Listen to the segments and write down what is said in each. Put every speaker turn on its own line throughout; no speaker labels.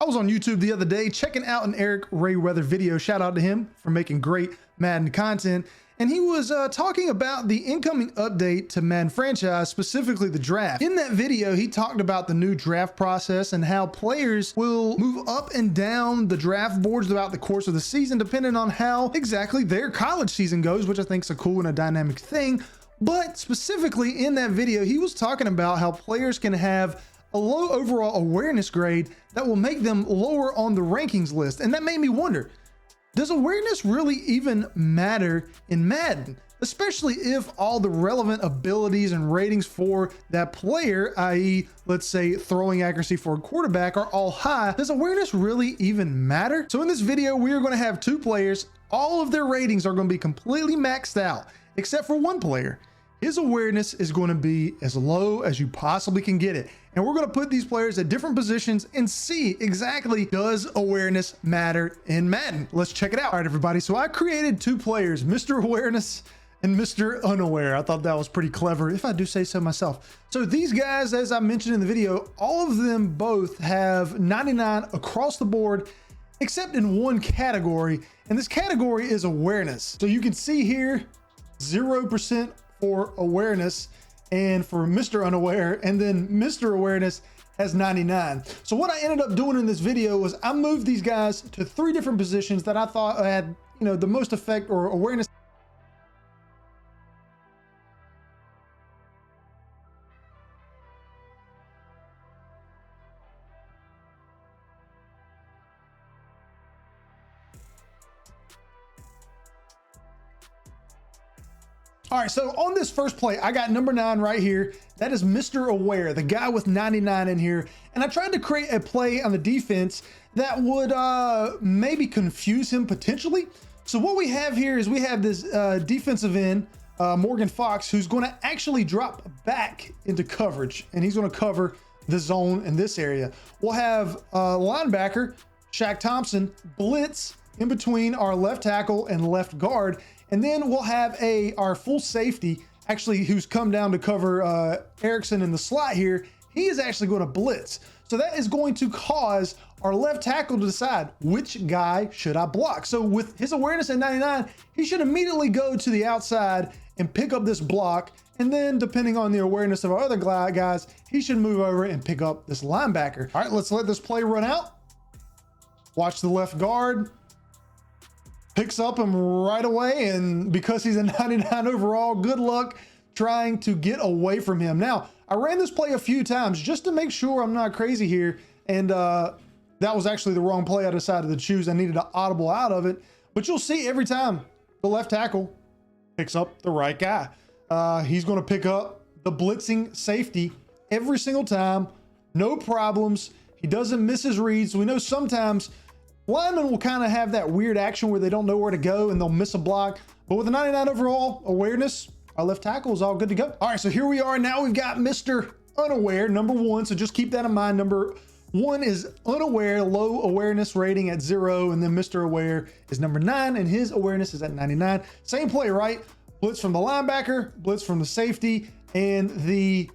I was on YouTube the other day checking out an Eric Rayweather video. Shout out to him for making great Madden content. And he was talking about the incoming update to Madden franchise, specifically the draft. In that video, he talked about the new draft process and how players will move up and down the draft boards throughout the course of the season, depending on how exactly their college season goes, which I think is a cool and a dynamic thing. But specifically in that video, he was talking about how players can have a low overall awareness grade that will make them lower on the rankings list. And that made me wonder, does awareness really even matter in Madden? Especially if all the relevant abilities and ratings for that player, i.e., let's say throwing accuracy for a quarterback, are all high. Does awareness really even matter? So in this video, we are going to have two players. All of their ratings are going to be completely maxed out, except for one player. His awareness is going to be as low as you possibly can get it. And we're going to put these players at different positions and see exactly, does awareness matter in Madden? Let's check it out. All right, everybody. So I created two players, Mr. Awareness and Mr. Unaware. I thought that was pretty clever, if I do say so myself. So these guys, as I mentioned in the video, all of them both have 99 across the board, except in one category. And this category is awareness. So you can see here, 0% for awareness and for Mr. Unaware, and then Mr. Awareness has 99. So what I ended up doing in this video was I moved these guys to three different positions that I thought had, the most effect or awareness. All right, so on this first play, I got number 9 right here. That is Mr. Aware, the guy with 99 in here. And I tried to create a play on the defense that would maybe confuse him potentially. So what we have here is we have this defensive end, Morgan Fox, who's going to actually drop back into coverage, and he's going to cover the zone in this area. We'll have linebacker, Shaq Thompson, blitz in between our left tackle and left guard. And then we'll have our full safety, actually, who's come down to cover Erickson in the slot here. He is actually going to blitz. So that is going to cause our left tackle to decide, which guy should I block? So with his awareness at 99, he should immediately go to the outside and pick up this block. And then depending on the awareness of our other guys, he should move over and pick up this linebacker. All right, let's let this play run out. Watch the left guard. Picks up him right away, and because he's a 99 overall, good luck trying to get away from him. Now, I ran this play a few times just to make sure I'm not crazy here, and that was actually the wrong play I decided to choose. I needed to audible out of it, but you'll see every time the left tackle picks up the right guy. He's going to pick up the blitzing safety every single time, no problems. He doesn't miss his reads. We know sometimes linemen will kind of have that weird action where they don't know where to go and they'll miss a block. But with a 99 overall awareness, our left tackle is all good to go. All right, so here we are. Now we've got Mr. Unaware, number 1. So just keep that in mind. Number 1 is Unaware, low awareness rating at 0. And then Mr. Aware is number 9, and his awareness is at 99. Same play, right? Blitz from the linebacker, blitz from the safety, and the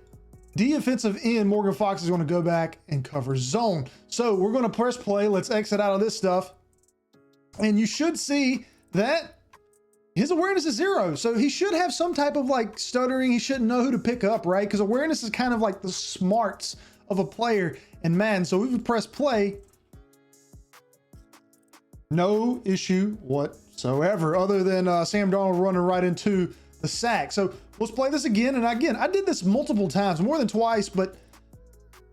defensive end, Morgan Fox, is going to go back and cover zone. So we're going to press play. Let's exit out of this stuff. And you should see that his awareness is 0. So he should have some type of like stuttering. He shouldn't know who to pick up, right? Because awareness is kind of like the smarts of a player in Madden. So we would press play. No issue whatsoever, other than Sam Darnold running right into the sack. So let's play this again. And again, I did this multiple times, more than twice, but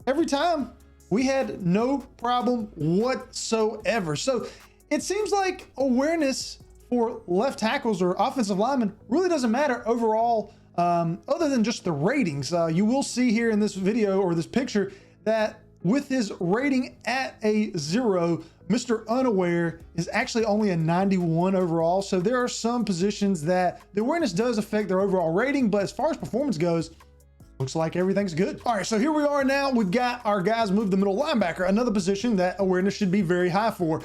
every time we had no problem whatsoever. So it seems like awareness for left tackles or offensive linemen really doesn't matter overall, other than just the ratings. You will see here in this video or this picture that with his rating at a 0, Mr. Unaware is actually only a 91 overall. So there are some positions that the awareness does affect their overall rating, but as far as performance goes, looks like everything's good. All right, so here we are now. We've got our guys move the middle linebacker, another position that awareness should be very high for.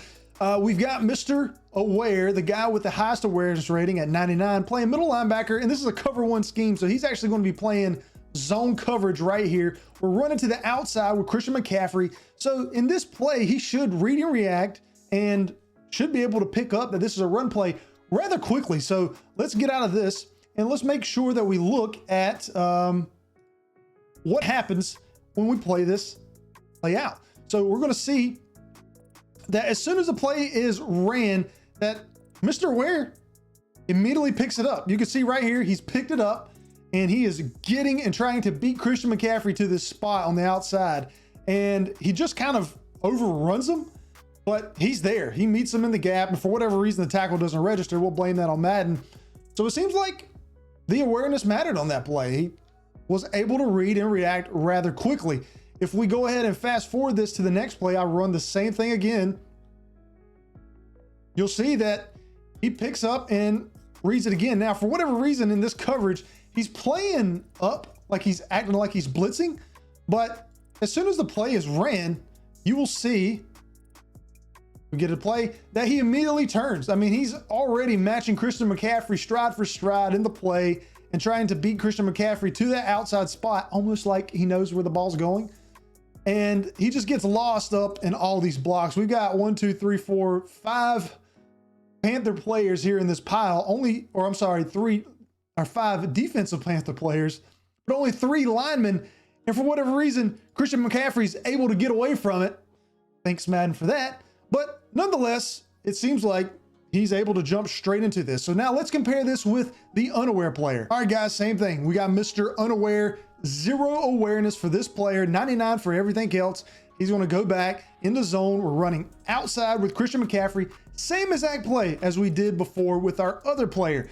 We've got Mr. Aware, the guy with the highest awareness rating at 99, playing middle linebacker, and this is a cover 1 scheme, so he's actually going to be playing zone coverage right here. We're running to the outside with Christian McCaffrey. So in this play, he should read and react and should be able to pick up that this is a run play rather quickly. So let's get out of this and let's make sure that we look at what happens when we play this play out. So we're going to see that as soon as the play is ran, that Mr. Aware immediately picks it up. You can see right here, he's picked it up and he is getting and trying to beat Christian McCaffrey to this spot on the outside. And he just kind of overruns him, but he's there. He meets him in the gap, and for whatever reason, the tackle doesn't register. We'll blame that on Madden. So it seems like the awareness mattered on that play. He was able to read and react rather quickly. If we go ahead and fast forward this to the next play, I run the same thing again. You'll see that he picks up and reads it again. Now, for whatever reason in this coverage, he's playing up like he's acting like he's blitzing. But as soon as the play is ran, you will see, we get a play, that he immediately turns. I mean, he's already matching Christian McCaffrey stride for stride in the play and trying to beat Christian McCaffrey to that outside spot, almost like he knows where the ball's going. And he just gets lost up in all these blocks. We've got 1, 2, 3, 4, 5 Panther players here in this pile. Three or 5 defensive Panther players, but only 3 linemen. And for whatever reason, Christian McCaffrey's able to get away from it. Thanks, Madden, for that. But nonetheless, it seems like he's able to jump straight into this. So now let's compare this with the unaware player. All right, guys, same thing. We got Mr. Unaware, 0 awareness for this player, 99 for everything else. He's going to go back in the zone. We're running outside with Christian McCaffrey. Same exact play as we did before with our other player.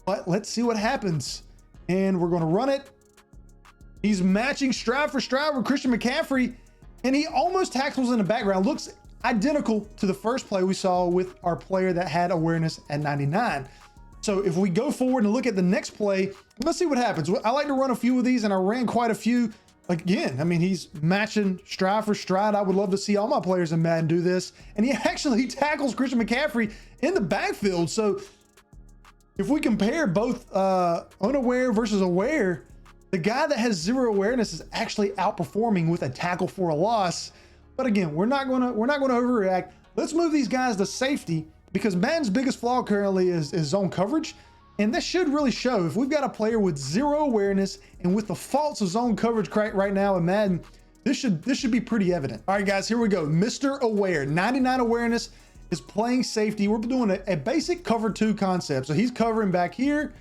But let's see what happens. And we're going to run it. He's matching stride for stride with Christian McCaffrey, and he almost tackles in the background. Looks identical to the first play we saw with our player that had awareness at 99. So if we go forward and look at the next play, let's see what happens. I like to run a few of these, and I ran quite a few. Again, I mean, he's matching stride for stride. I would love to see all my players in Madden do this. And he actually tackles Christian McCaffrey in the backfield. So if we compare both unaware versus aware, the guy that has 0 awareness is actually outperforming with a tackle for a loss. But again, we're not gonna overreact. Let's move these guys to safety, because Madden's biggest flaw currently is zone coverage. And this should really show. If we've got a player with 0 awareness and with the faults of zone coverage right now in Madden, this should be pretty evident. All right, guys, here we go. Mr. Aware, 99 awareness, is playing safety. We're doing a basic cover 2 concept. So he's covering back here.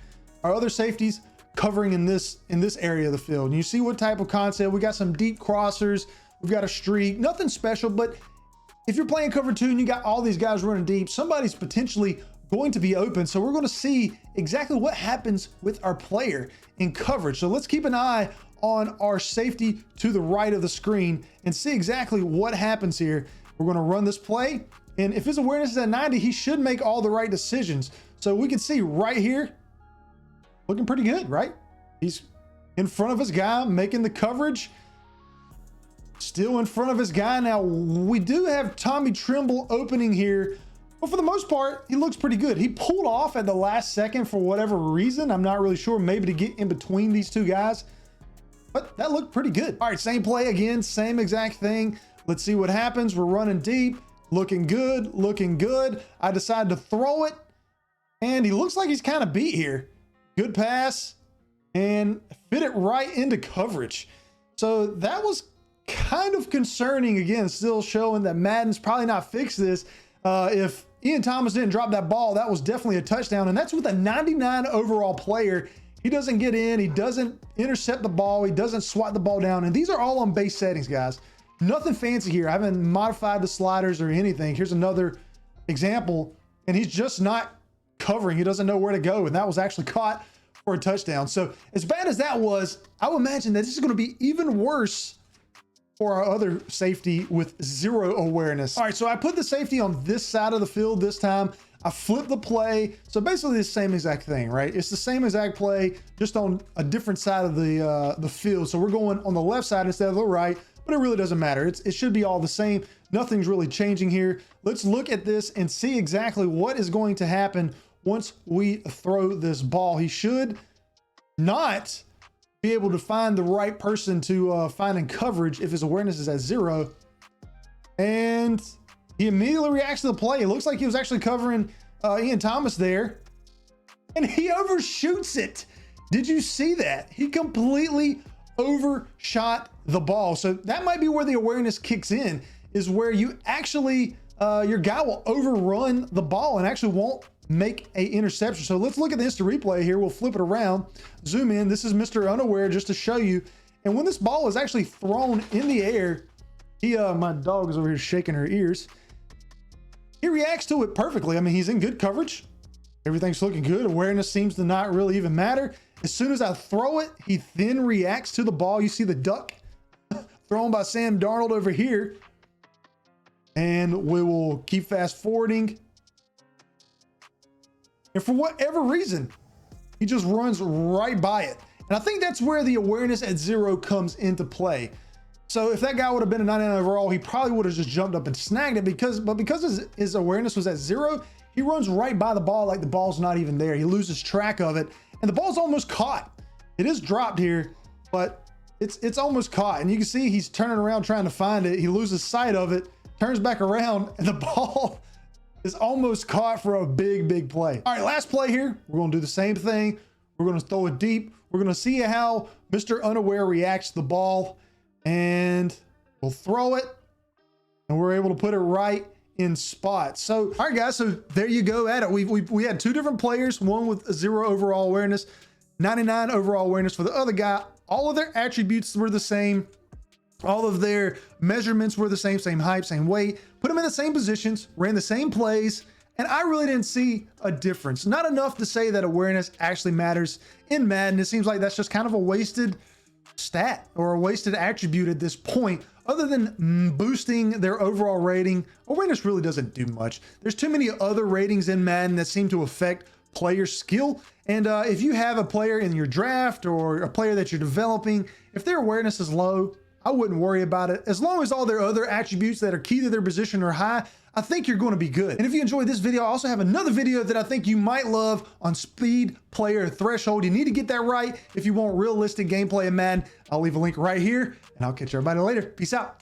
Our other safeties covering in this area of the field. And you see what type of concept. We got some deep crossers. We've got a streak. Nothing special, but if you're playing cover 2 and you got all these guys running deep, somebody's potentially going to be open. So we're going to see exactly what happens with our player in coverage. So let's keep an eye on our safety to the right of the screen and see exactly what happens here. We're going to run this play, and if his awareness is at 90, he should make all the right decisions. So we can see right here, looking pretty good, right? He's in front of his guy, making the coverage. Still in front of his guy. Now, we do have Tommy Tremble opening here, but for the most part, he looks pretty good. He pulled off at the last second for whatever reason. I'm not really sure, maybe to get in between these 2 guys, but that looked pretty good. All right, same play again, same exact thing. Let's see what happens. We're running deep, looking good, looking good. I decide to throw it, and he looks like he's kind of beat here. Good pass, and fit it right into coverage. So that was kind of concerning. Again, still showing that Madden's probably not fixed this. If Ian Thomas didn't drop that ball, that was definitely a touchdown, and that's with a 99 overall player. He doesn't get in, he doesn't intercept the ball, he doesn't swat the ball down, and these are all on base settings, guys. Nothing fancy here. I haven't modified the sliders or anything. Here's another example, and he's just not covering. He doesn't know where to go, and that was actually caught for a touchdown. So as bad as that was, I would imagine that this is going to be even worse for our other safety with 0 awareness. All right, so I put the safety on this side of the field this time. I flipped the play. So basically the same exact thing, right? It's the same exact play, just on a different side of the field. So we're going on the left side instead of the right, but it really doesn't matter. It should be all the same. Nothing's really changing here. Let's look at this and see exactly what is going to happen once we throw this ball. He should not be able to find the right person to find in coverage if his awareness is at 0. And he immediately reacts to the play. It looks like he was actually covering Ian Thomas there, and he overshoots it. Did you see that? He completely overshot the ball. So that might be where the awareness kicks in, is where you actually, your guy will overrun the ball and actually won't make a interception. So let's look at the instant replay here. We'll flip it around, zoom in. This is Mr. Unaware just to show you. And when this ball is actually thrown in the air, my dog is over here shaking her ears. He reacts to it perfectly. I mean, he's in good coverage. Everything's looking good. Awareness seems to not really even matter. As soon as I throw it, he then reacts to the ball. You see the duck thrown by Sam Darnold over here. And we will keep fast forwarding. And for whatever reason, he just runs right by it. And I think that's where the awareness at 0 comes into play. So if that guy would have been a 99 overall, he probably would have just jumped up and snagged it, because his awareness was at 0, he runs right by the ball like the ball's not even there. He loses track of it, and the ball's almost caught. It is dropped here, but it's almost caught. And you can see he's turning around trying to find it. He loses sight of it, turns back around, and the ball is almost caught for a big play. All right, last play here. We're gonna do the same thing. We're gonna throw it deep. We're gonna see how Mr. Unaware reacts to the ball, and we'll throw it, and we're able to put it right in spot. So, all right, guys, so there you go at it. We had 2 different players, one with a 0 overall awareness, 99 overall awareness for the other guy. All of their attributes were the same. All of their measurements were the same height, same weight, put them in the same positions, ran the same plays, and I really didn't see a difference. Not enough to say that awareness actually matters in Madden. It seems like that's just kind of a wasted stat or a wasted attribute at this point. Other than boosting their overall rating, awareness really doesn't do much. There's too many other ratings in Madden that seem to affect player skill. And if you have a player in your draft or a player that you're developing, if their awareness is low, I wouldn't worry about it. As long as all their other attributes that are key to their position are high, I think you're going to be good. And if you enjoyed this video, I also have another video that I think you might love on speed player threshold. You need to get that right if you want realistic gameplay in Madden. I'll leave a link right here, and I'll catch everybody later. Peace out.